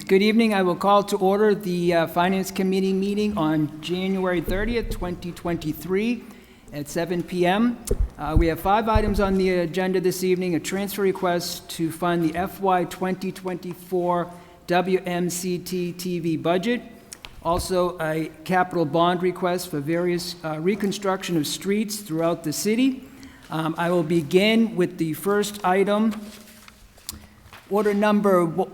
Good evening. I will call to order the Finance Committee meeting on January 30th, 2023 at 7 p.m. We have 5 items on the agenda this evening: a transfer request to fund the FY 2024 WMCT-TV budget, also a capital bond request for various reconstruction of streets throughout the city. I will begin with the first item, order number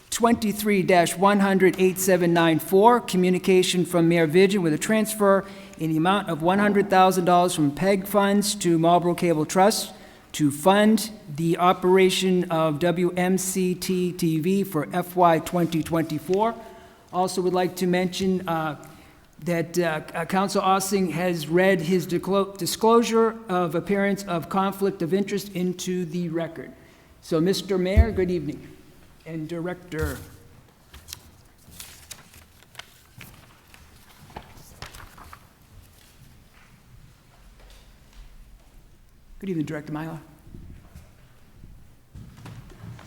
23-100-8794, communication from Mayor Vigil with a transfer in the amount of $100,000 from PEG funds to Marlborough Cable Trust to fund the operation of WMCT-TV for FY 2024. Also would like to mention that Council Ossing has read his disclosure of appearance of conflict of interest into the record. So, Mr. Mayor, good evening. And Director. Good evening, Director Myla.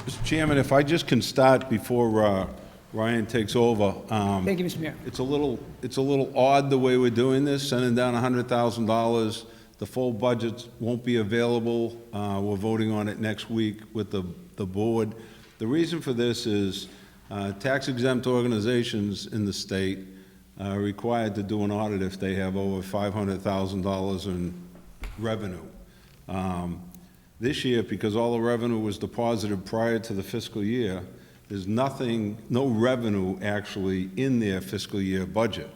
Mr. Chairman, if I just can start before Ryan takes over. Thank you, Mr. Mayor. It's a little odd the way we're doing this, sending down $100,000. The full budget won't be available. We're voting on it next week with the board. The reason for this is tax-exempt organizations in the state are required to do an audit if they have over $500,000 in revenue. This year, because all the revenue was deposited prior to the fiscal year, there's no revenue actually in their fiscal year budget.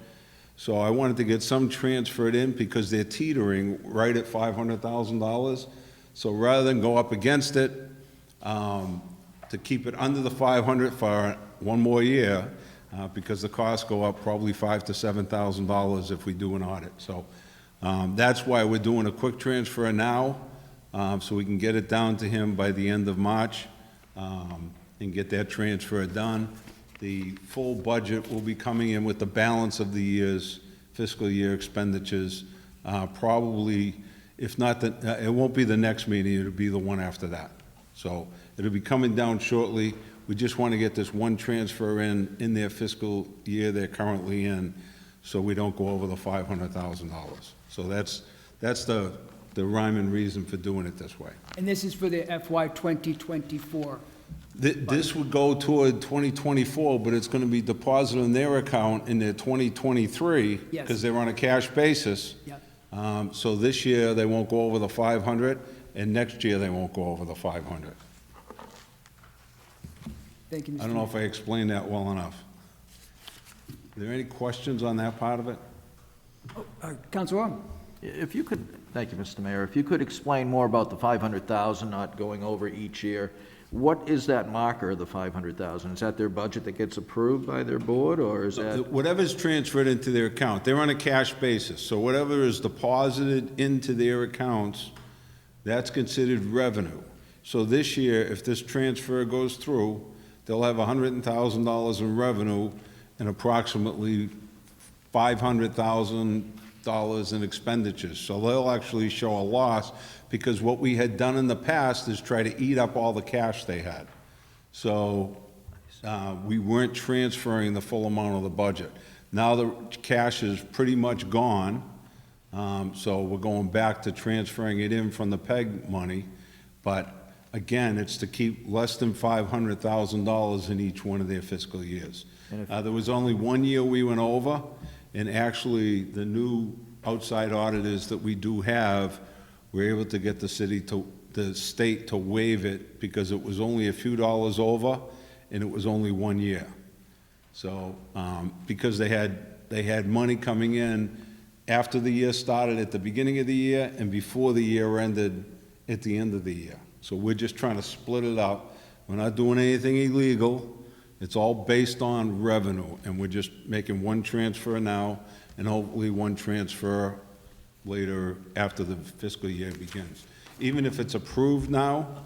So I wanted to get some transferred in because they're teetering right at $500,000. So rather than go up against it, to keep it under the 500 for one more year, because the costs go up probably $5,000 to $7,000 if we do an audit. So that's why we're doing a quick transfer now, so we can get it down to him by the end of March and get that transfer done. The full budget will be coming in with the balance of the year's fiscal year expenditures. Probably, if not, it won't be the next meeting, it'll be the one after that. So it'll be coming down shortly. We just want to get this one transfer in their fiscal year they're currently in, so we don't go over the $500,000. So that's the rhyme and reason for doing it this way. And this is for the FY 2024. This would go toward 2024, but it's going to be deposited in their account in their 2023 because they're on a cash basis. Yep. So this year they won't go over the 500, and next year they won't go over the 500. Thank you, Mr. I don't know if I explained that well enough. Are there any questions on that part of it? Councilor Orr. If you could, thank you, Mr. Mayor. If you could explain more about the 500,000 not going over each year. What is that marker, the 500,000? Is that their budget that gets approved by their board, or is that? Whatever's transferred into their account. They're on a cash basis, so whatever is deposited into their accounts, that's considered revenue. So this year, if this transfer goes through, they'll have $100,000 in revenue and approximately $500,000 in expenditures. So they'll actually show a loss, because what we had done in the past is try to eat up all the cash they had. So we weren't transferring the full amount of the budget. Now the cash is pretty much gone, so we're going back to transferring it in from the PEG money. But again, it's to keep less than $500,000 in each one of their fiscal years. There was only one year we went over, and actually the new outside auditors that we do have, we're able to get the state to waive it because it was only a few dollars over, and it was only 1 year. So because they had money coming in after the year started at the beginning of the year and before the year ended at the end of the year. So we're just trying to split it up. We're not doing anything illegal. It's all based on revenue, and we're just making one transfer now and hopefully one transfer later after the fiscal year begins. Even if it's approved now,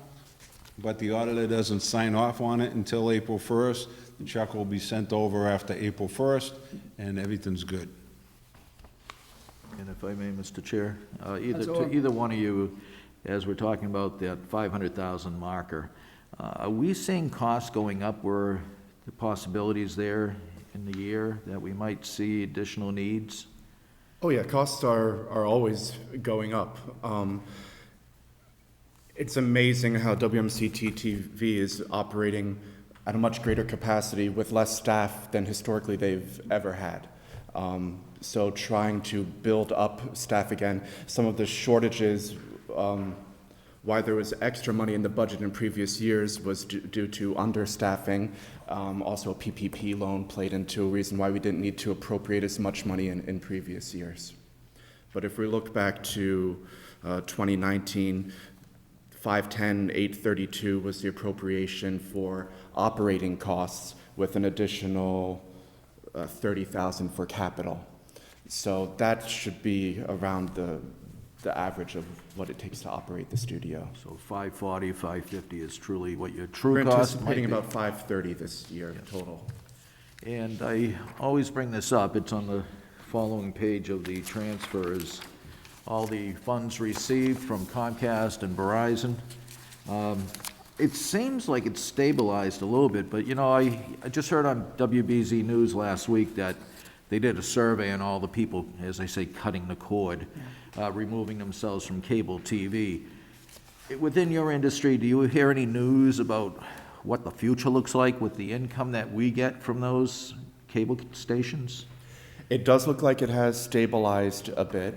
but the auditor doesn't sign off on it until April 1st, the check will be sent over after April 1st, and everything's good. And if I may, Mr. Chair, either one of you, as we're talking about that 500,000 marker, are we seeing costs going up where the possibilities there in the year that we might see additional needs? Oh yeah, costs are always going up. It's amazing how WMCT-TV is operating at a much greater capacity with less staff than historically they've ever had. So trying to build up staff again, some of the shortages, why there was extra money in the budget in previous years was due to understaffing. Also a PPP loan played into a reason why we didn't need to appropriate as much money in previous years. But if we look back to 2019, 510, 832 was the appropriation for operating costs with an additional 30,000 for capital. So that should be around the average of what it takes to operate the studio. So 540, 550 is truly what your true We're cost might anticipating be. about 530 this year total. And I always bring this up, it's on the following page of the transfers, all the funds received from Comcast and Verizon. It seems like it's stabilized a little bit, but you know, I just heard on WBZ News last week that they did a survey on all the people, as they say, cutting the cord, removing themselves from cable TV. Within your industry, do you hear any news about what the future looks like with the income that we get from those cable stations? It does look like it has stabilized a bit.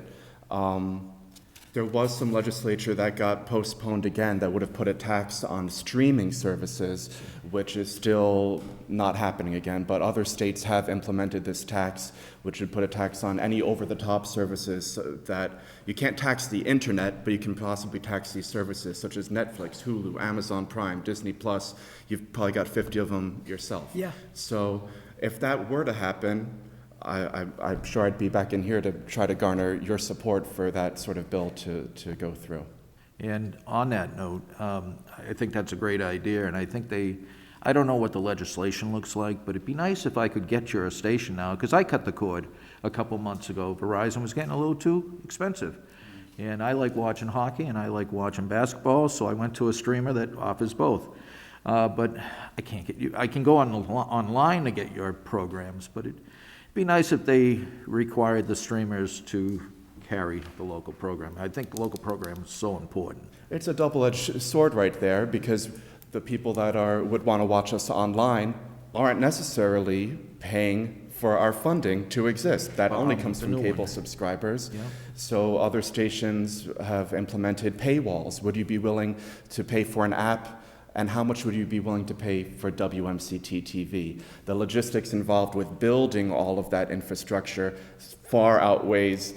There was some legislature that got postponed again that would have put a tax on streaming services, which is still not happening again, but other states have implemented this tax, which would put a tax on any over-the-top services so that you can't tax the internet, but you can possibly tax these services such as Netflix, Hulu, Amazon Prime, Disney Plus. You've probably got 50 of them yourself. Yeah. So if that were to happen, I'm sure I'd be back in here to try to garner your support for that sort of bill to go through. And on that note, I think that's a great idea, and I think I don't know what the legislation looks like, but it'd be nice if I could get your station now, because I cut the cord a couple months ago. Verizon was getting a little too expensive. And I like watching hockey, and I like watching basketball, so I went to a streamer that offers both. But I can't get you, I can go online to get your programs, but it'd be nice if they required the streamers to carry the local program. I think the local program is so important. It's a double-edged sword right there, because the people that would want to watch us online aren't necessarily paying for our funding to exist. That only comes from cable subscribers. Yeah. So other stations have implemented paywalls. Would you be willing to pay for an app? And how much would you be willing to pay for WMCT-TV? The logistics involved with building all of that infrastructure far outweighs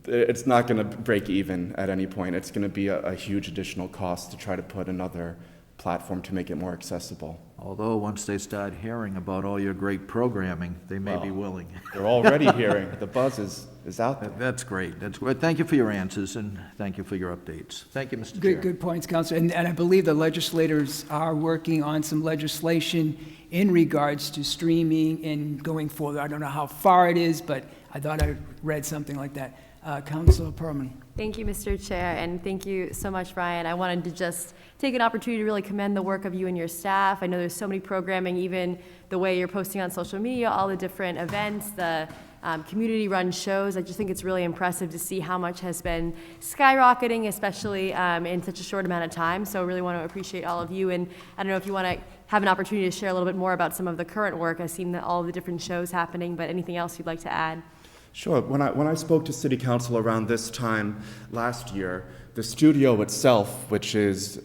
it's not going to break even at any point. It's going to be a huge additional cost to try to put another platform to make it more accessible. Although, once they start hearing about all your great programming, they may be willing. They're already hearing. The buzz is out there. That's great. That's great. Thank you for your answers, and thank you for your updates. Thank you, Mr. Chair. Good points, Councilor. And I believe the legislators are working on some legislation in regards to streaming and going forward. I don't know how far it is, but I thought I read something like that. Councilor Perlman. Thank you, Mr. Chair, and thank you so much, Brian. I wanted to just take an opportunity to really commend the work of you and your staff. I know there's so many programming, even the way you're posting on social media, all the different events, the community-run shows. I just think it's really impressive to see how much has been skyrocketing, especially in such a short amount of time. So I really want to appreciate all of you, and I don't know if you want to have an opportunity to share a little bit more about some of the current work. I've seen all the different shows happening, but anything else you'd like to add? Sure. When I spoke to City Council around this time last year, the studio itself, which has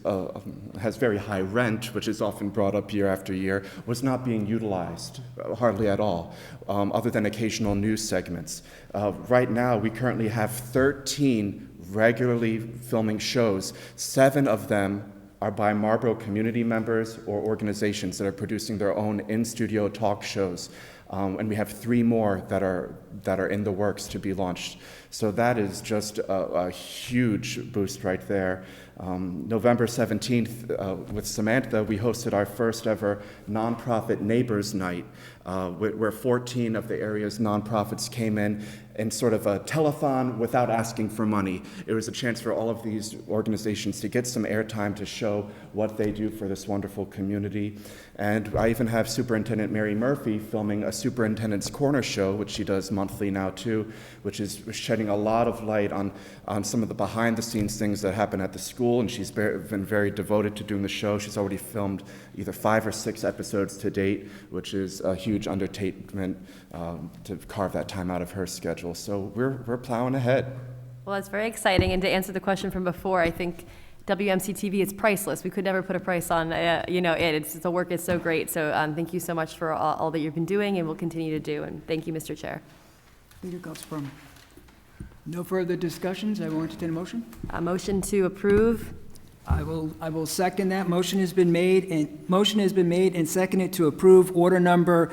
very high rent, which is often brought up year after year, was not being utilized hardly at all, other than occasional news segments. Right now, we currently have 13 regularly filming shows. 7 of them are by Marlborough community members or organizations that are producing their own in-studio talk shows. and we have 3 more that are in the works to be launched. So that is just a huge boost right there. November 17th, with Samantha, we hosted our first ever nonprofit Neighbors Night, where 14 of the area's nonprofits came in sort of a telethon without asking for money. It was a chance for all of these organizations to get some airtime to show what they do for this wonderful community. And I even have Superintendent Mary Murphy filming a Superintendent's Corner show, which she does monthly now too, which is shedding a lot of light on some of the behind-the-scenes things that happen at the school, and she's been very devoted to doing the show. She's already filmed either 5 or 6 episodes to date, which is a huge undertaking to carve that time out of her schedule. So we're plowing ahead. Well, that's very exciting. And to answer the question from before, I think WMCT-TV is priceless. We could never put a price on, the work is so great. So thank you so much for all that you've been doing and will continue to do. And thank you, Mr. Chair. Leader Gulfstrom. No further discussions. I will entertain a motion. A motion to approve. I will second that. Motion has been made and seconded to approve order number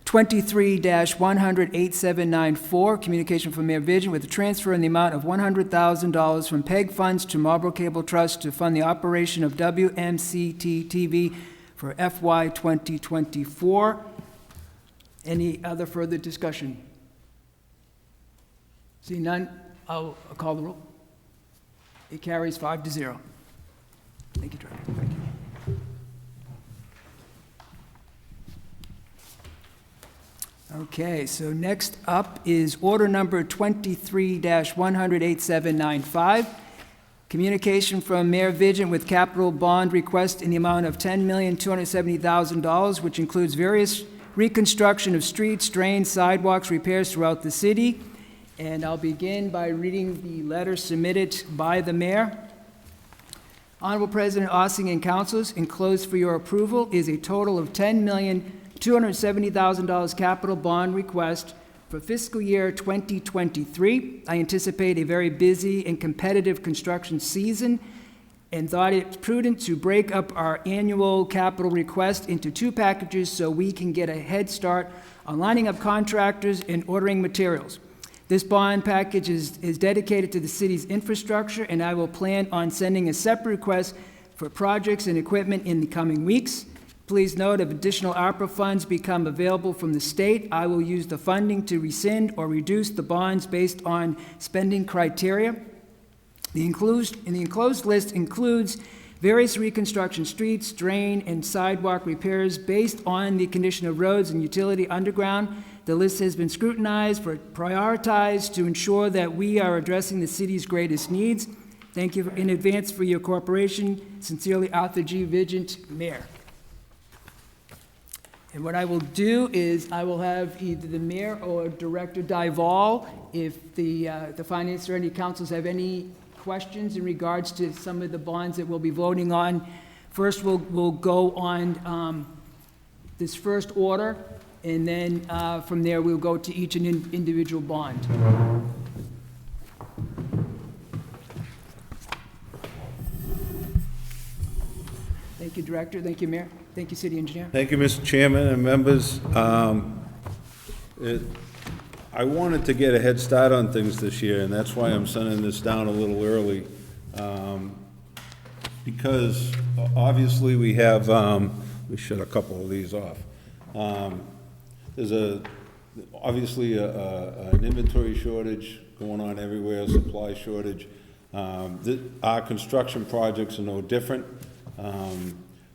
23-100-8794, communication from Mayor Vision with a transfer in the amount of $100,000 from PEG funds to Marlborough Cable Trust to fund the operation of WMCT-TV for FY 2024. Any other further discussion? See none, I'll call the roll. It carries 5-0. Thank you, Director. Thank you. Okay, so next up is order number 23-100-8795, communication from Mayor Vision with capital bond request in the amount of $10,270,000, which includes various reconstruction of streets, drains, sidewalks, repairs throughout the city. And I'll begin by reading the letter submitted by the mayor. Honorable President Ossing and councilors, enclosed for your approval is a total of $10,270,000 capital bond request for fiscal year 2023. I anticipate a very busy and competitive construction season and thought it prudent to break up our annual capital request into 2 packages so we can get a head start on lining up contractors and ordering materials. This bond package is dedicated to the city's infrastructure, and I will plan on sending a separate request for projects and equipment in the coming weeks. Please note, if additional ARPA funds become available from the state, I will use the funding to rescind or reduce the bonds based on spending criteria. The enclosed list includes various reconstruction streets, drain, and sidewalk repairs based on the condition of roads and utility underground. The list has been scrutinized, prioritized to ensure that we are addressing the city's greatest needs. Thank you in advance for your cooperation. Sincerely, Arthur G. Vigent, Mayor. And what I will do is I will have either the mayor or Director Dival, if the finance or any councils have any questions in regards to some of the bonds that we'll be voting on. First, we'll go on this first order, and then from there we'll go to each individual bond. Thank you, Director. Thank you, Mayor. Thank you, City Engineer. Thank you, Mr. Chairman and members. I wanted to get a head start on things this year, and that's why I'm sending this down a little early. Because obviously we have, we shut a couple of these off. There's obviously an inventory shortage going on everywhere, supply shortage. Our construction projects are no different.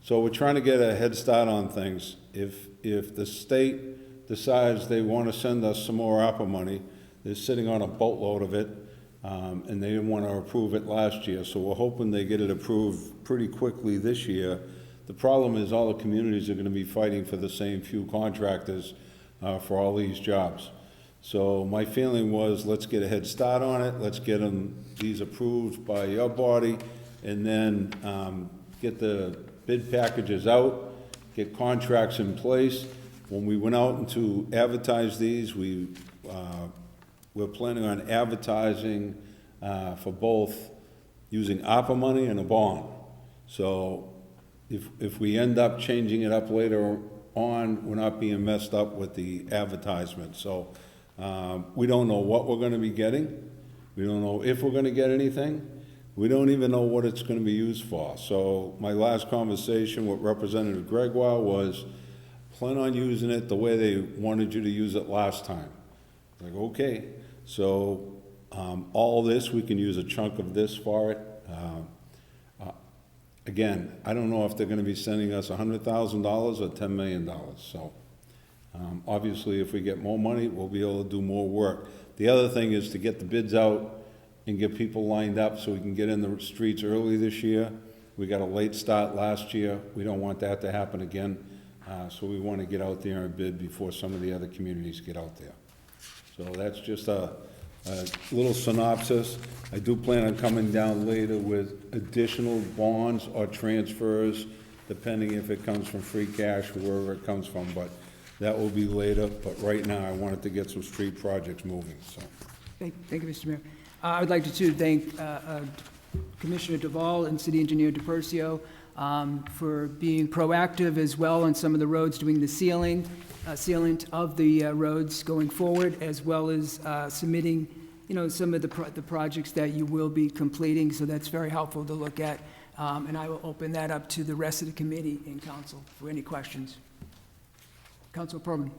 So we're trying to get a head start on things. If the state decides they want to send us some more ARPA money, they're sitting on a boatload of it, and they didn't want to approve it last year. So we're hoping they get it approved pretty quickly this year. The problem is all the communities are going to be fighting for the same few contractors for all these jobs. So my feeling was, let's get a head start on it. Let's get these approved by your body, and then get the bid packages out, get contracts in place. When we went out to advertise these, we're planning on advertising for both using ARPA money and a bond. So if we end up changing it up later on, we're not being messed up with the advertisement. So we don't know what we're gonna be getting. We don't know if we're gonna get anything. We don't even know what it's gonna be used for. So my last conversation with Representative Gregoire was, plan on using it the way they wanted you to use it last time. Like, okay, so all this, we can use a chunk of this for it. Again, I don't know if they're gonna be sending us $100,000 or $10 million, so obviously, if we get more money, we'll be able to do more work. The other thing is to get the bids out and get people lined up so we can get in the streets early this year. We got a late start last year. We don't want that to happen again, so we want to get out there and bid before some of the other communities get out there. So that's just a little synopsis. I do plan on coming down later with additional bonds or transfers, depending if it comes from free cash or wherever it comes from, but that will be later. But right now, I wanted to get some street projects moving, so. Thank you, Mr. Mayor. I would like to too thank Commissioner Duval and City Engineer DePercio for being proactive as well on some of the roads, doing the sealant of the roads going forward, as well as submitting, some of the projects that you will be completing. So that's very helpful to look at. And I will open that up to the rest of the committee and council for any questions. Councilor Perlman.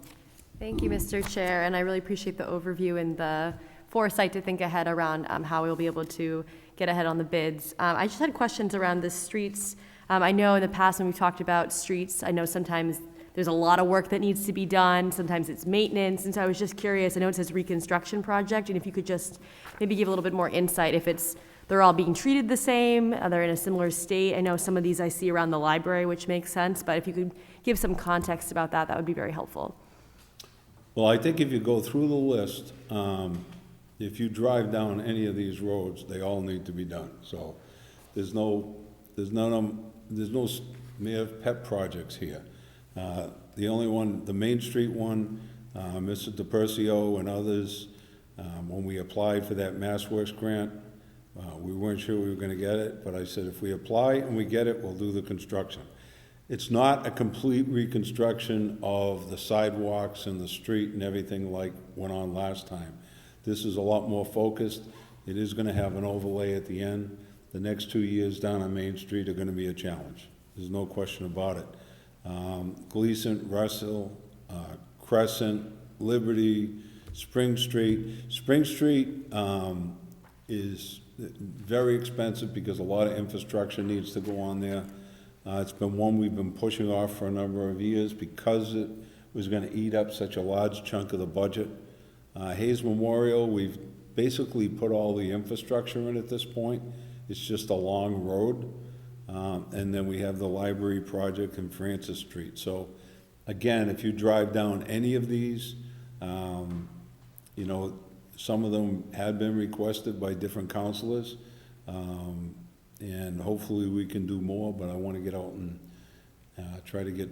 Thank you, Mr. Chair, and I really appreciate the overview and the foresight to think ahead around how we'll be able to get ahead on the bids. I just had questions around the streets. I know in the past when we talked about streets, I know sometimes there's a lot of work that needs to be done, sometimes it's maintenance, and so I was just curious, I know it says reconstruction project, and if you could just maybe give a little bit more insight, if they're all being treated the same, they're in a similar state. I know some of these I see around the library, which makes sense, but if you could give some context about that, that would be very helpful. Well, I think if you go through the list, if you drive down any of these roads, they all need to be done. So there's no mere pet projects here. The only one, the Main Street one, Mr. DePercio and others, when we applied for that MassWorks grant, we weren't sure we were gonna get it, but I said, if we apply and we get it, we'll do the construction. It's not a complete reconstruction of the sidewalks and the street and everything like went on last time. This is a lot more focused. It is gonna have an overlay at the end. The next 2 years down on Main Street are gonna be a challenge. There's no question about it. Gleason, Russell, Crescent, Liberty, Spring Street. Spring Street is very expensive because a lot of infrastructure needs to go on there. It's been one we've been pushing off for a number of years because it was gonna eat up such a large chunk of the budget. Hayes Memorial, we've basically put all the infrastructure in at this point. It's just a long road. And then we have the library project in Francis Street. So again, if you drive down any of these, some of them had been requested by different councilors. And hopefully we can do more, but I want to get out and try to get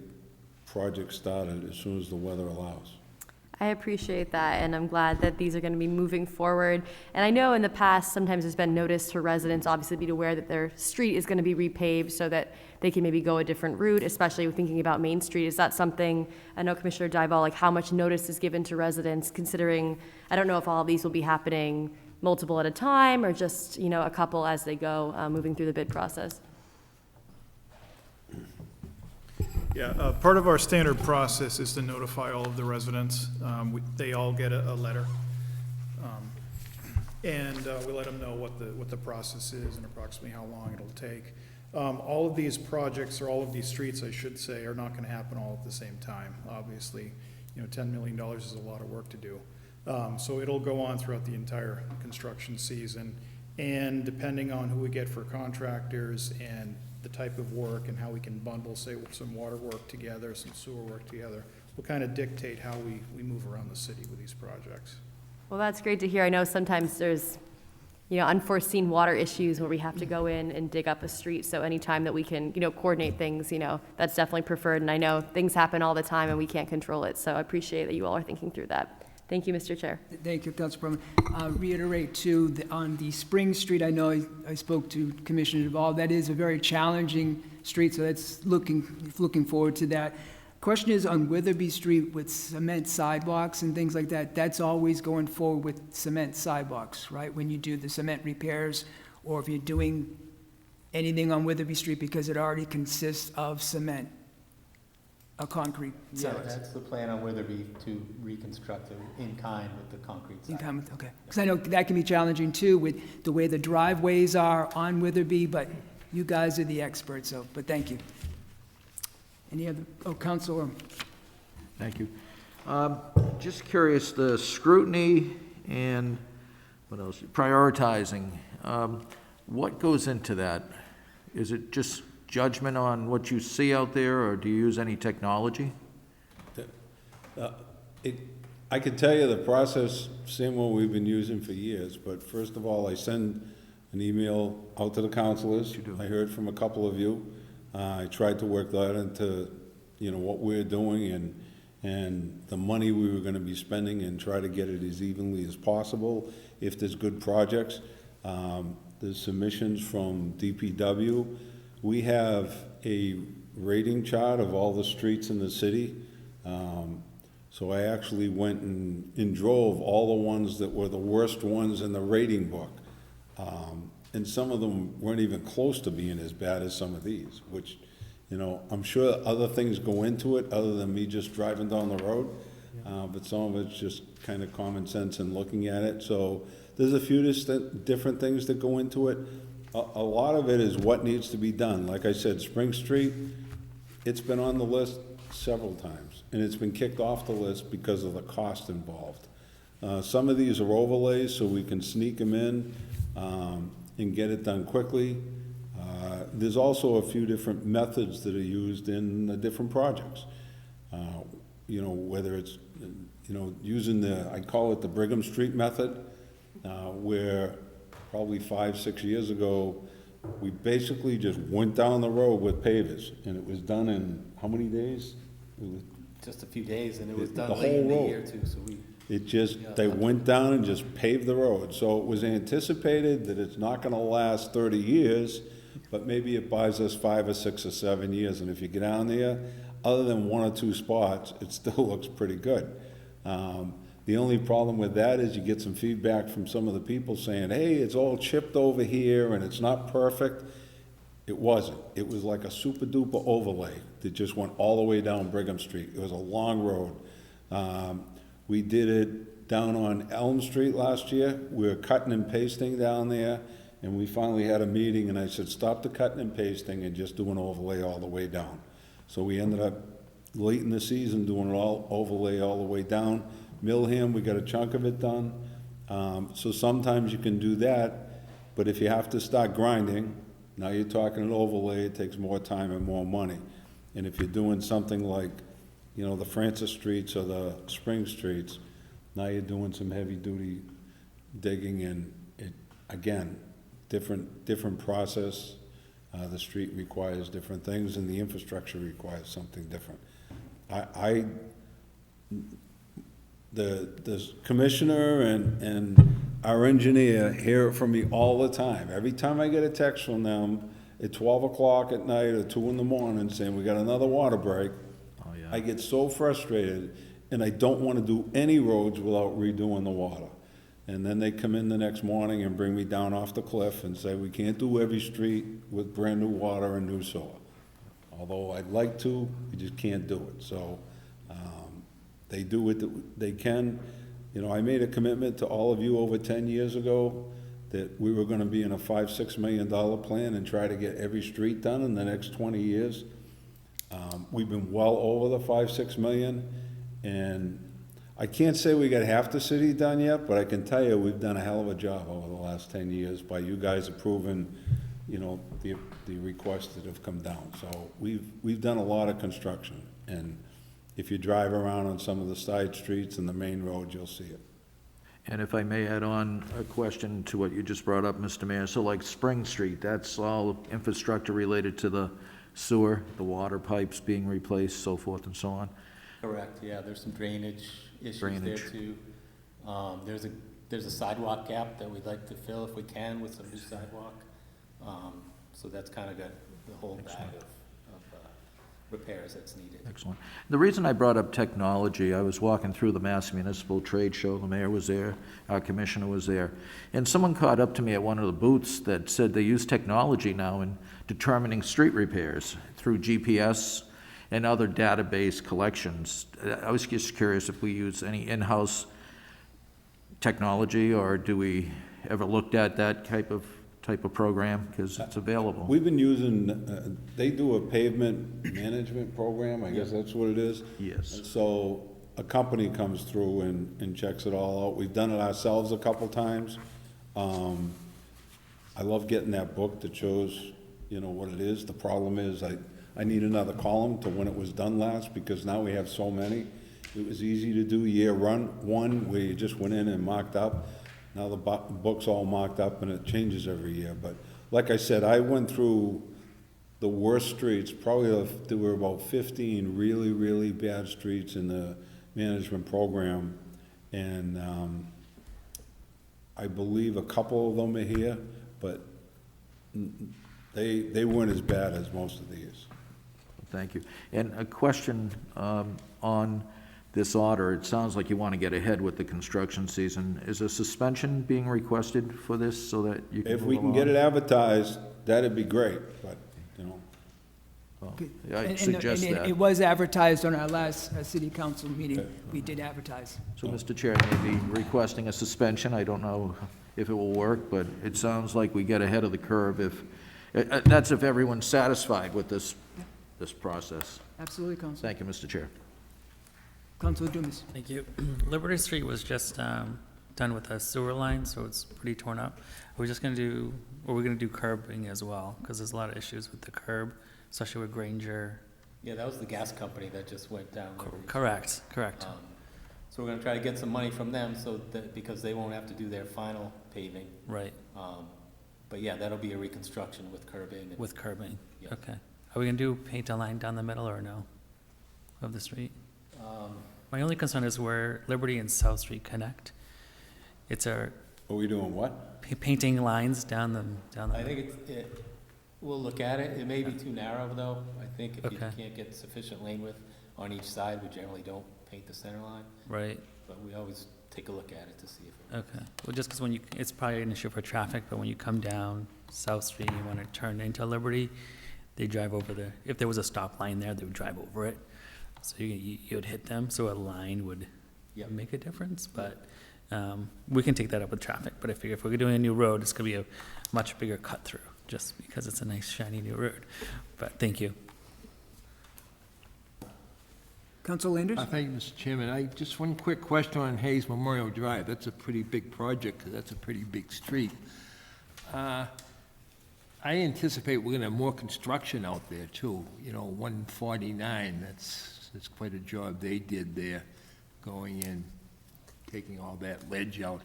projects started as soon as the weather allows. I appreciate that, and I'm glad that these are going to be moving forward. And I know in the past, sometimes there's been notice for residents, obviously, be aware that their street is going to be repaved so that they can maybe go a different route, especially with thinking about Main Street. Is that something, I know Commissioner Dival, like how much notice is given to residents, considering, I don't know if all of these will be happening multiple at a time or just, a couple as they go, moving through the bid process? Yeah, part of our standard process is to notify all of the residents. They all get a letter. And we let them know what the process is and approximately how long it'll take. All of these projects, or all of these streets, I should say, are not gonna happen all at the same time. Obviously, $10 million is a lot of work to do. So it'll go on throughout the entire construction season. And depending on who we get for contractors and the type of work and how we can bundle, say, some water work together, some sewer work together, will kind of dictate how we move around the city with these projects. Well, that's great to hear. I know sometimes there's, unforeseen water issues where we have to go in and dig up a street. So anytime that we can, coordinate things, that's definitely preferred. And I know things happen all the time and we can't control it. So I appreciate that you all are thinking through that. Thank you, Mr. Chair. Thank you, Council President. Reiterate too, on the Spring Street, I know I spoke to Commissioner Duval. That is a very challenging street, so that's looking forward to that. Question is on Witherby Street with cement sidewalks and things like that, that's always going forward with cement sidewalks, right? When you do the cement repairs, or if you're doing anything on Witherby Street because it already consists of cement, a concrete Yeah, sidewalks. that's the plan on Witherby, to reconstruct it in kind with the concrete In side. common, okay. Because I know that can be challenging too with the way the driveways are on Witherby, but you guys are the experts, so, but thank you. Any other, Councilor? Thank you. Just curious, the scrutiny and, what else, prioritizing, what goes into that? Is it just judgment on what you see out there, or do you use any technology? I could tell you the process, same one we've been using for years, but first of all, I send an email out to the councilors. You do. I heard from a couple of you. I tried to work that into, what we're doing and the money we were gonna be spending, and try to get it as evenly as possible. If there's good projects, there's submissions from DPW. We have a rating chart of all the streets in the city. So I actually went and drove all the ones that were the worst ones in the rating book. And some of them weren't even close to being as bad as some of these, which, I'm sure other things go into it other than me just driving down the road. But some of it's just kind of common sense in looking at it. So there's a few different things that go into it. A lot of it is what needs to be done. Like I said, Spring Street, it's been on the list several times, and it's been kicked off the list because of the cost involved. Some of these are overlays, so we can sneak them in and get it done quickly. There's also a few different methods that are used in the different projects. Whether it's, using I call it the Brigham Street method, where probably 5-6 years ago, we basically just went down the road with pavers, and it was done in how many days? It was Just a few days, and it was The done whole late in the road. year too, so we, It just, they went down and just paved the road. So it was anticipated that it's not gonna last 30 years, but maybe it buys us 5 or 6 or 7 years. And if you get down there, other than 1 or 2 spots, it still looks pretty good. The only problem with that is you get some feedback from some of the people saying, hey, it's all chipped over here and it's not perfect. It wasn't. It was like a super duper overlay that just went all the way down Brigham Street. It was a long road. We did it down on Elm Street last year. We were cutting and pasting down there, and we finally had a meeting, and I said, stop the cutting and pasting and just do an overlay all the way down. So we ended up, late in the season, doing an overlay all the way down. Millham, we got a chunk of it done. So sometimes you can do that, but if you have to start grinding, now you're talking an overlay, it takes more time and more money. And if you're doing something like, the Francis Streets or the Spring Streets, now you're doing some heavy-duty digging, and it, again, different process. The street requires different things, and the infrastructure requires something different. The commissioner and our engineer hear it from me all the time. Every time I get a text from them at 12 o'clock at night or 2 in the morning saying, we got another water break, Oh, yeah. I get so frustrated, and I don't want to do any roads without redoing the water. And then they come in the next morning and bring me down off the cliff and say, we can't do every street with brand-new water and new sewer. Although I'd like to, you just can't do it. So they do what they can. I made a commitment to all of you over 10 years ago that we were gonna be in a $5-6 million plan and try to get every street done in the next 20 years. We've been well over the 5-6 million, and I can't say we got half the city done yet, but I can tell you we've done a hell of a job over the last 10 years by you guys approving, the requests that have come down. So we've done a lot of construction, and if you drive around on some of the side streets and the main road, you'll see it. And if I may add on a question to what you just brought up, Mr. Mayor, so like Spring Street, that's all infrastructure related to the sewer, the water pipes being replaced, so forth and so on? correct, yeah, there's some drainage issues there Drainage. too. There's a sidewalk gap that we'd like to fill if we can with some new sidewalk. So that's kind of got the whole bag of repairs that's needed. Excellent. The reason I brought up technology, I was walking through the Mass Municipal Trade Show, the mayor was there, our commissioner was there, and someone caught up to me at one of the booths that said they use technology now in determining street repairs through GPS and other database collections. I was just curious if we use any in-house technology, or do we ever looked at that type of program, because it's available? We've been using, they do a pavement management program, I guess that's what it is. Yes. And so a company comes through and checks it all out. We've done it ourselves a couple times. I love getting that book that shows, what it is. The problem is I need another column to when it was done last, because now we have so many. It was easy to do year one, where you just went in and marked up. Now the book's all marked up and it changes every year. But like I said, I went through the worst streets. Probably there were about 15 really, really bad streets in the management program. And I believe a couple of them are here, but they weren't as bad as most of these. Thank you. And a question on this order. It sounds like you want to get ahead with the construction season. Is a suspension being requested for this so that you can If move we can along? get it advertised, that'd be great, but, Well, And- I and- suggest and that. it was advertised on our last city council meeting. We did advertise. So, Mr. Chair, I may be requesting a suspension. I don't know if it will work, but it sounds like we get ahead of the curve if, that's if everyone's satisfied with this process. Absolutely, Council. Thank you, Mr. Chair. Councilor Dumas. Thank you. Liberty Street was just done with a sewer line, so it's pretty torn up. We're gonna do curbing as well, because there's a lot of issues with the curb, especially with Granger. Yeah, that was the gas company that just went down. Liberty. Correct. So we're gonna try to get some money from them so that, because they won't have to do their final paving. Right, But yeah, that'll be a reconstruction with curbing. and- with curbing. Yeah. Okay. Are we gonna do paint a line down the middle or no of the street? My only concern is where Liberty and South Street connect. It's are we doing what? painting lines down the I think we'll look at it. It may be too narrow, though. I think if you Okay. can't get sufficient lane width on each side, we generally don't paint the center line, right. but we always take a look at it to see if it. Okay, well, just because it's probably an issue for traffic, but when you come down South Street, and you want to turn into Liberty, they drive over there. If there was a stop line there, they would drive over it. So you would hit them, so a line would Yep. make a difference, but we can take that up with traffic. But if we're doing a new road, it's going to be a much bigger cut through, just because it's a nice shiny new road. But thank you. Councilor Landers. Thank you, Mr. Chairman. Just one quick question on Hayes Memorial Drive. That's a pretty big project, 'cause that's a pretty big street. I anticipate we're gonna have more construction out there too. 149, that's quite a job they did there, going in, taking all that ledge out.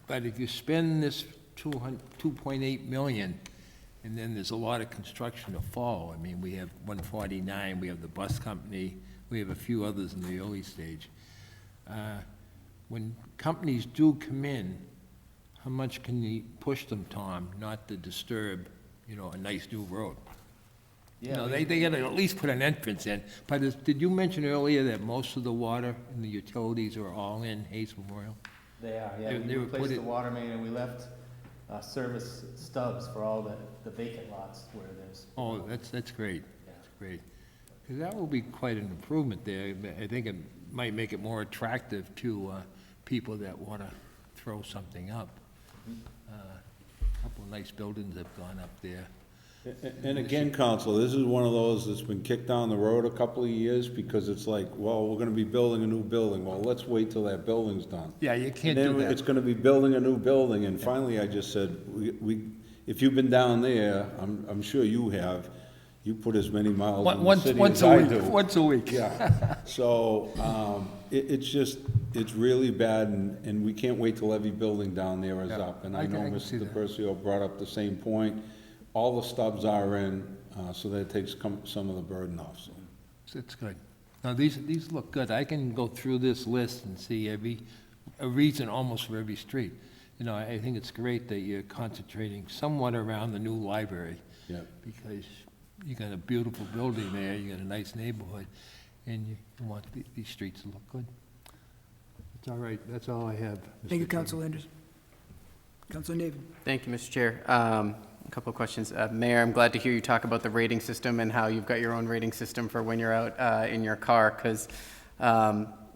But if you spend this 2.8 million, and then there's a lot of construction to follow. I mean, we have 149, we have the bus company, we have a few others in the early stage. When companies do come in, how much can you push them, Tom, not to disturb, a nice new road? They gotta at least put an entrance in. But did you mention earlier that most of the water and the utilities are all in Hayes Memorial? They are, yeah. They We would put replaced it- the water main and we left service stubs for all the vacant lots where there's. Oh, that's great. Yeah. That's great. Because that will be quite an improvement there. I think it might make it more attractive to people that want to throw something up. A couple of nice buildings have gone up there. And again, Council, this is one of those that's been kicked down the road a couple of years, because it's like, well, we're gonna be building a new building. Well, let's wait till that building's done. Yeah, you can't And do then it's that. gonna be building a new building, and finally I just said, if you've been down there, I'm sure you have, you put as many miles in the city as I do. Once a week. Yeah, so, it's really bad, and we can't wait till every building down there is Yeah, up. And I I know can see Mr. that. DePercio brought up the same point. All the stubs are in, so that it takes some of the burden off, so. It's good. Now, these look good. I can go through this list and see a reason almost for every street. I think it's great that you're concentrating somewhat around the new library. Yeah. Because you got a beautiful building there, you got a nice neighborhood, and you want these streets to look good. That's all right, that's all I have. Thank you, Mr. Council Chairman. Anderson. Council David. Thank you, Mr. Chair. A couple of questions. Mayor, I'm glad to hear you talk about the rating system and how you've got your own rating system for when you're out in your car, because,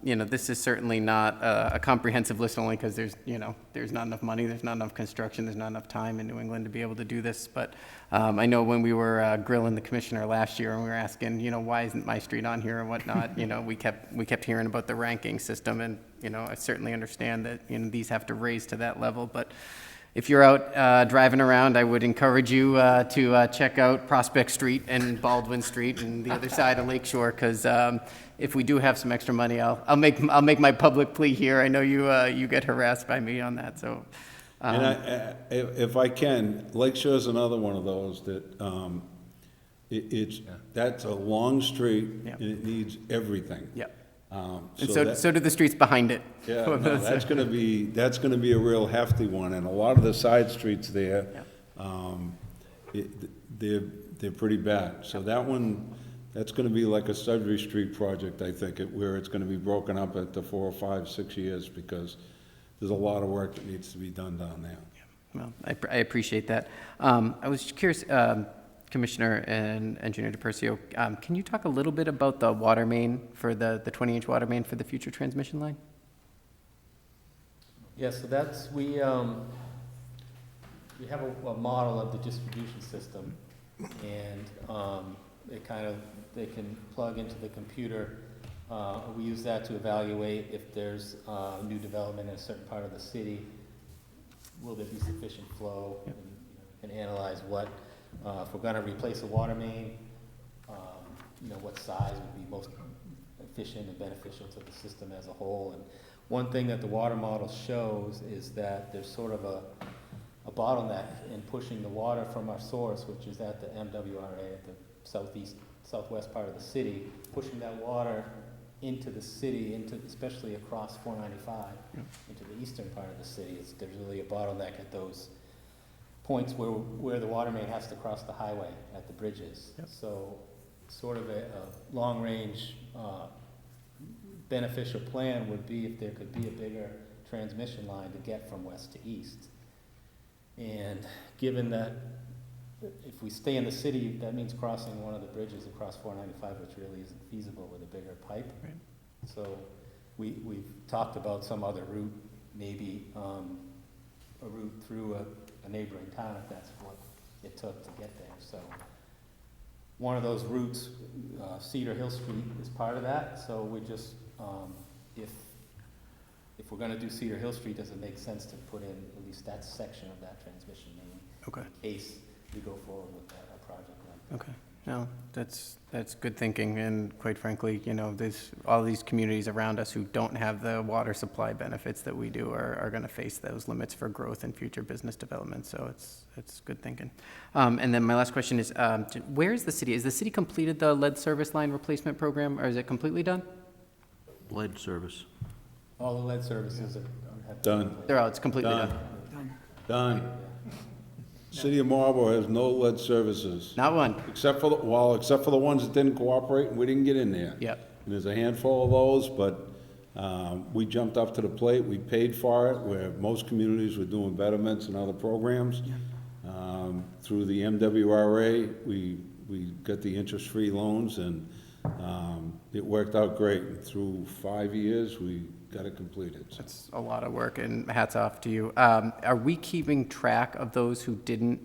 this is certainly not a comprehensive list, only because there's not enough money, there's not enough construction, there's not enough time in New England to be able to do this. But I know when we were grilling the commissioner last year and we were asking, why isn't my street on here and whatnot, we kept hearing about the ranking system, and, I certainly understand that, these have to raise to that level. But if you're out driving around, I would encourage you to check out Prospect Street and Baldwin Street and the other side of Lake Shore, because if we do have some extra money, I'll make my public plea here. I know you get harassed by me on that, so. And if I can, Lake Shore's another one of those that, that's a long street, Yep. and it needs everything. Yep. So And that- so do the streets behind it. Yeah, no, that's gonna be a real hefty one, and a lot of the side streets there, they're pretty bad. So that one, that's gonna be like a Sudbury Street project, I think, where it's gonna be broken up into 4 or 5, 6 years, because there's a lot of work that needs to be done down there. Well, I appreciate that. I was curious, Commissioner and Engineer DePercio, can you talk a little bit about the water main for the 20-inch water main for the future transmission line? Yeah, so we have a model of the distribution system, and they can plug into the computer. We use that to evaluate if there's new development in a certain part of the city. Will there be sufficient flow? And analyze what, if we're gonna replace a water main, what size would be most efficient and beneficial to the system as a whole. And one thing that the water model shows is that there's sort of a bottleneck in pushing the water from our source, which is at the MWRA, at the southwest part of the city, pushing that water into the city, especially across 495, into the eastern part of the city. There's really a bottleneck at those points where the water main has to cross the highway at the bridges. Yep. So sort of a long-range beneficial plan would be if there could be a bigger transmission line to get from west to east. And given that if we stay in the city, that means crossing one of the bridges across 495, which really isn't feasible with a bigger pipe. Right. So we've talked about some other route, maybe a route through a neighboring town, if that's what it took to get there. So one of those routes, Cedar Hill Street, is part of that. So we just, if we're going to do Cedar Hill Street, does it make sense to put in at least that section of that transmission main? Okay. In case we go forward with a project like that. Okay. No, that's good thinking, and quite frankly, there's all these communities around us who don't have the water supply benefits that we do are going to face those limits for growth and future business development. So it's good thinking. And then my last question is, where is the city? Is the city completed the lead service line replacement program, or is it completely done? Lead service. All the lead services have Done. They're out. It's completely done. Done. City of Marlborough has no lead services. Not one. Except for the ones that didn't cooperate, and we didn't get in there. Yep. And there's a handful of those, but we jumped up to the plate, we paid for it, where most communities were doing betterments and other programs. Through the MWRA, we got the interest-free loans, and it worked out great. And through 5 years, we got it completed. So. That's a lot of work, and hats off to you. Are we keeping track of those who didn't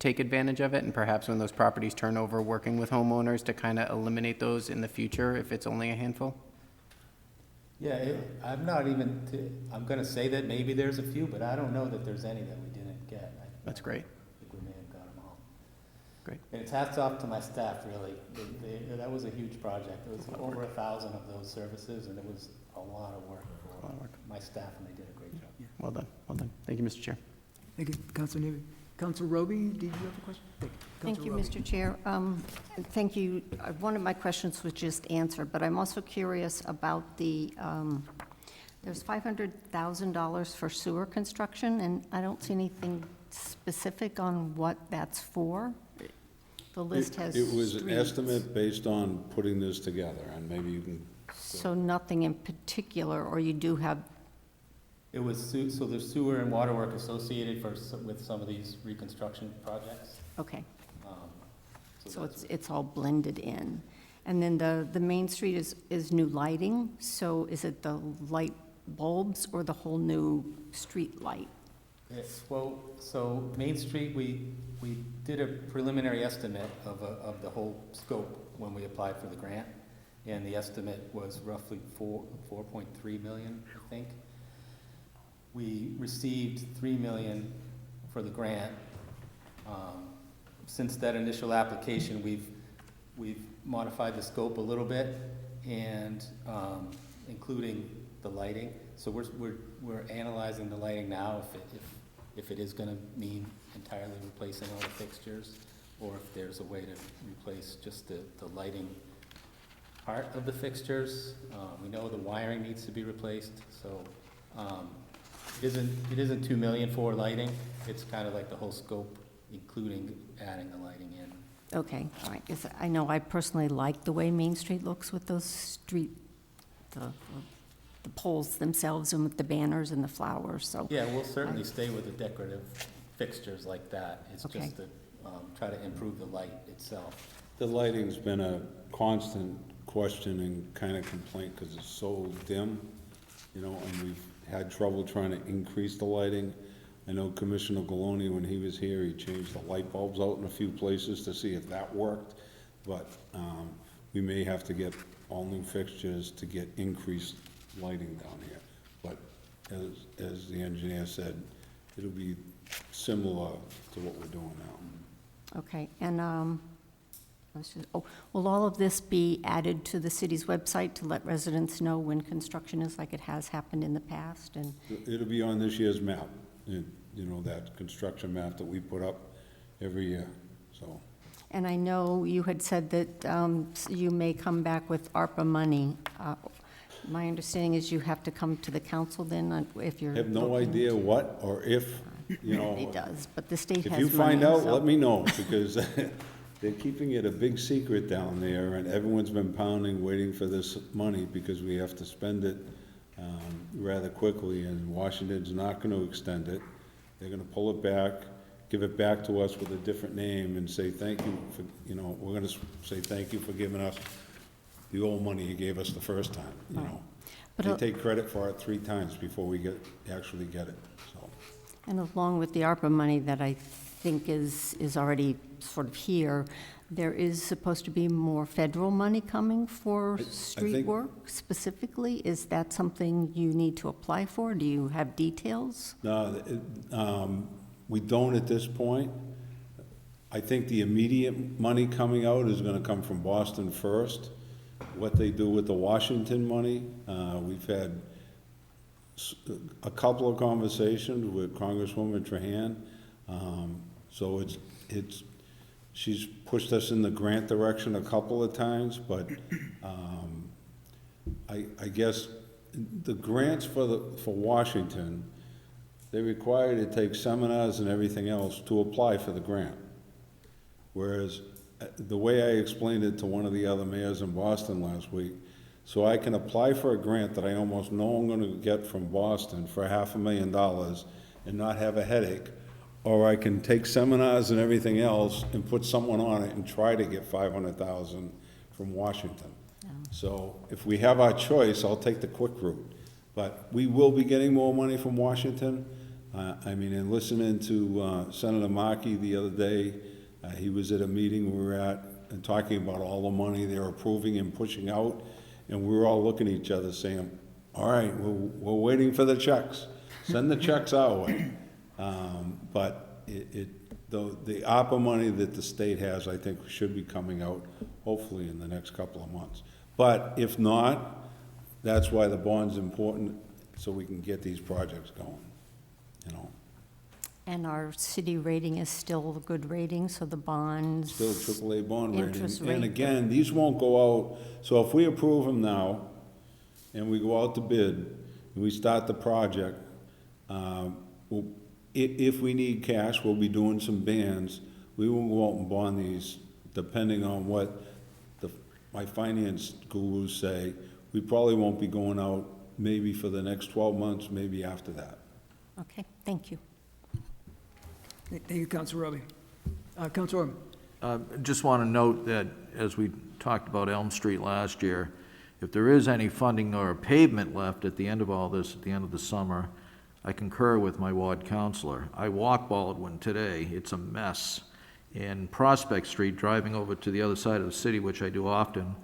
take advantage of it, and perhaps when those properties turn over, working with homeowners to kind of eliminate those in the future if it's only a handful? Yeah, I'm going to say that maybe there's a few, but I don't know that there's any that we didn't get. That's great. I think we may have got them all. Great. And it's hats off to my staff, really. That was a huge project. It was over 1,000 of those services, and it was a lot of work for my staff, and they did a great job. Yeah. Well done. Well done. Thank you, Mr. Chair. Thank you, Council Navy. Council Roby, did you have a question? Thank you, Council Mr. Chair. Thank you. One of my questions was just answered, but I'm also curious about there's $500,000 for sewer construction, and I don't see anything specific on what that's for. The list has It was an streets. estimate based on putting this together, and maybe you can, So nothing in particular, or you do have, It was, so there's sewer and water work associated with some of these reconstruction projects. okay, Um, so that's it's all blended in. And then the Main Street is new lighting, so is it the light bulbs or the whole new street light? Well, so Main Street, we did a preliminary estimate of the whole scope when we applied for the grant, and the estimate was roughly 4.3 million, I think. We received 3 million for the grant. Since that initial application, we've modified the scope a little bit, and including the lighting. So we're analyzing the lighting now, if it is gonna mean entirely replacing all the fixtures, or if there's a way to replace just the lighting part of the fixtures. We know the wiring needs to be replaced, so, it isn't 2 million for lighting. It's kind of like the whole scope, including adding the lighting in. Okay, all right, 'cause I know I personally like the way Main Street looks with those the poles themselves and with the banners and the flowers, so. Yeah, we'll certainly stay with the decorative fixtures like that. It's Okay. just to try to improve the light itself. the lighting's been a constant question and kind of complaint, because it's so dim, you know, and we've had trouble trying to increase the lighting. I know Commissioner Galloני, when he was here, he changed the light bulbs out in a few places to see if that worked, but we may have to get all new fixtures to get increased lighting down here. But as the engineer said, it'll be similar to what we're doing now. Okay, and, will all of this be added to the city's website to let residents know when construction is, like it has happened in the past, and? It'll be on this year's map, you know, that construction map that we put up every year, so. And I know you had said that you may come back with ARPA money. My understanding is you have to come to the council then if you're. I have no looking idea to- what or if, you know. It does, but the state has If money. you find out, so- let me know, because they're keeping it a big secret down there, and everyone's been pounding, waiting for this money, because we have to spend it rather quickly, and Washington's not gonna extend it. They're gonna pull it back, give it back to us with a different name, and say thank you for, you know, we're gonna say thank you for giving us the old money you gave us the first time, you know. But, They take credit for it 3 times before we actually get it, so. And along with the ARPA money that I think is already sort of here, there is supposed to be more federal money coming for street think- work specifically. Is that something you need to apply for? Do you have details? No, we don't at this point. I think the immediate money coming out is gonna come from Boston first. What they do with the Washington money, we've had a couple of conversations with Congresswoman Trahan. So she's pushed us in the grant direction a couple of times, but I guess the grants for Washington, they require you to take seminars and everything else to apply for the grant. Whereas, the way I explained it to one of the other mayors in Boston last week, so I can apply for a grant that I almost know I'm gonna get from Boston for $500,000 and not have a headache, or I can take seminars and everything else and put someone on it and try to get 500,000 from Washington. So if we have our choice, I'll take the quick route. But we will be getting more money from Washington. I mean, and listening to Senator Markey the other day, he was at a meeting we were at and talking about all the money they're approving and pushing out, and we were all looking at each other saying, all right, we're waiting for the checks. Send the checks our way. But the ARPA money that the state has, I think, should be coming out hopefully in the next couple of months. But if not, that's why the bond's important, so we can get these projects going, you know. And our city rating is still a good rating, so the bonds. Still AAA bond Interest rating. And rate. again, these won't go out, so if we approve them now, and we go out to bid, and we start the project, if we need cash, we'll be doing some bands. We won't go out and bond these depending on what my finance gurus say, we probably won't be going out maybe for the next 12 months, maybe after that. Okay, thank you. Thank you, Councilor Roby. Councilor Orban. Just want to note that, as we talked about Elm Street last year, if there is any funding or pavement left at the end of all this, at the end of the summer, I concur with my ward councilor. I walk Baldwin today. It's a mess. And Prospect Street, driving over to the other side of the city, which I do often,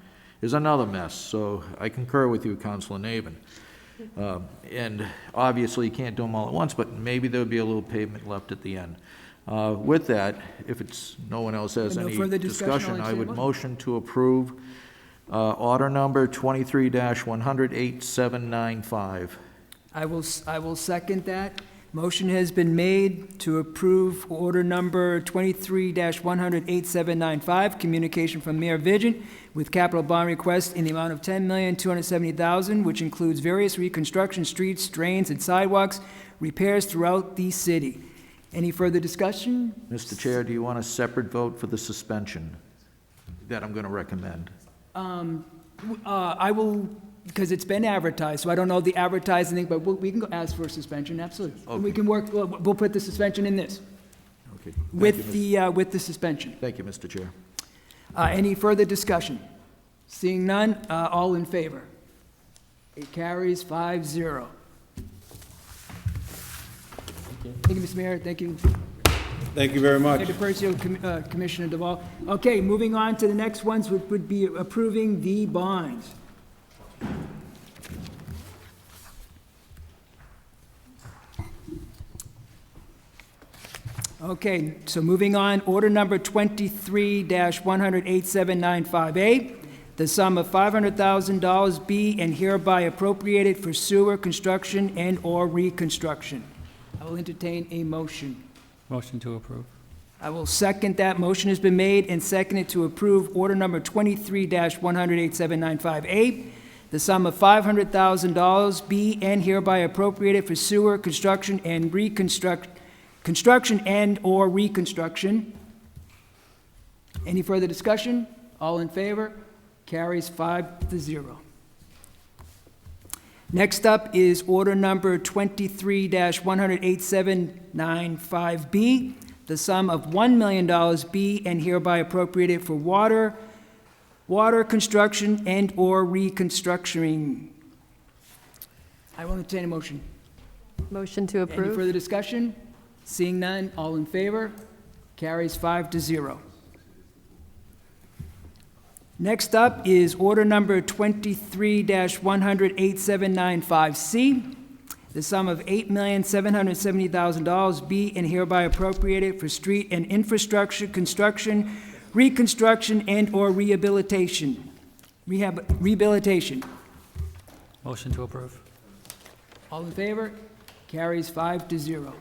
is another mess. So I concur with you, Councilor Navin. And obviously, you can't do them all at once, but maybe there'll be a little pavement left at the end. With that, if no one else has No any further discussion, discussion, I'll I would entertain a motion to approve order number 23-100-8795. I will second that. Motion has been made to approve order number 23-100-8795, communication from Mayor Vigent with capital bond request in the amount of $10,270,000, which includes various reconstruction, streets, drains, and sidewalks, repairs throughout the city. Any further discussion? Mr. Chair, do you want a separate vote for the suspension that I'm going to recommend? I will, because it's been advertised, so I don't know the advertising thing, but we can go ask for a suspension, absolutely. And we can work, we'll put the suspension in this, Okay. with the suspension. Thank you, Mr. Chair. Any further discussion? Seeing none, all in favor? It carries 5-0. Thank you, Mr. Mayor, thank you. Thank you very much. Mayor DePercio, Commissioner Duval. Okay, moving on to the next ones, which would be approving the bonds. Okay, so moving on, order number 23-100-8795A, the sum of $500,000 be and hereby appropriated for sewer construction and/or reconstruction. I will entertain a motion. Motion to approve. I will second that. Motion has been made and seconded to approve order number 23-100-8795A, the sum of $500,000 be and hereby appropriated for sewer construction and construction and/or reconstruction. Any further discussion? All in favor? Carries 5-0. Next up is order number 23-100-8795B, the sum of $1 million be and hereby appropriated for water construction and/or reconstruction. I will entertain a motion. Motion to Any approve? further discussion? Seeing none, all in favor? Carries 5-0. Next up is order number 23-100-8795C, the sum of $8,770,000 be and hereby appropriated for street and infrastructure construction, reconstruction, and/or rehabilitation. Rehabilitation. Motion to approve. All in favor? Carries 5-0.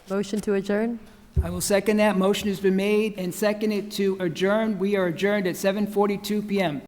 Motion to adjourn? I will second that. Motion has been made and seconded to adjourn. We are adjourned at 7:42 PM.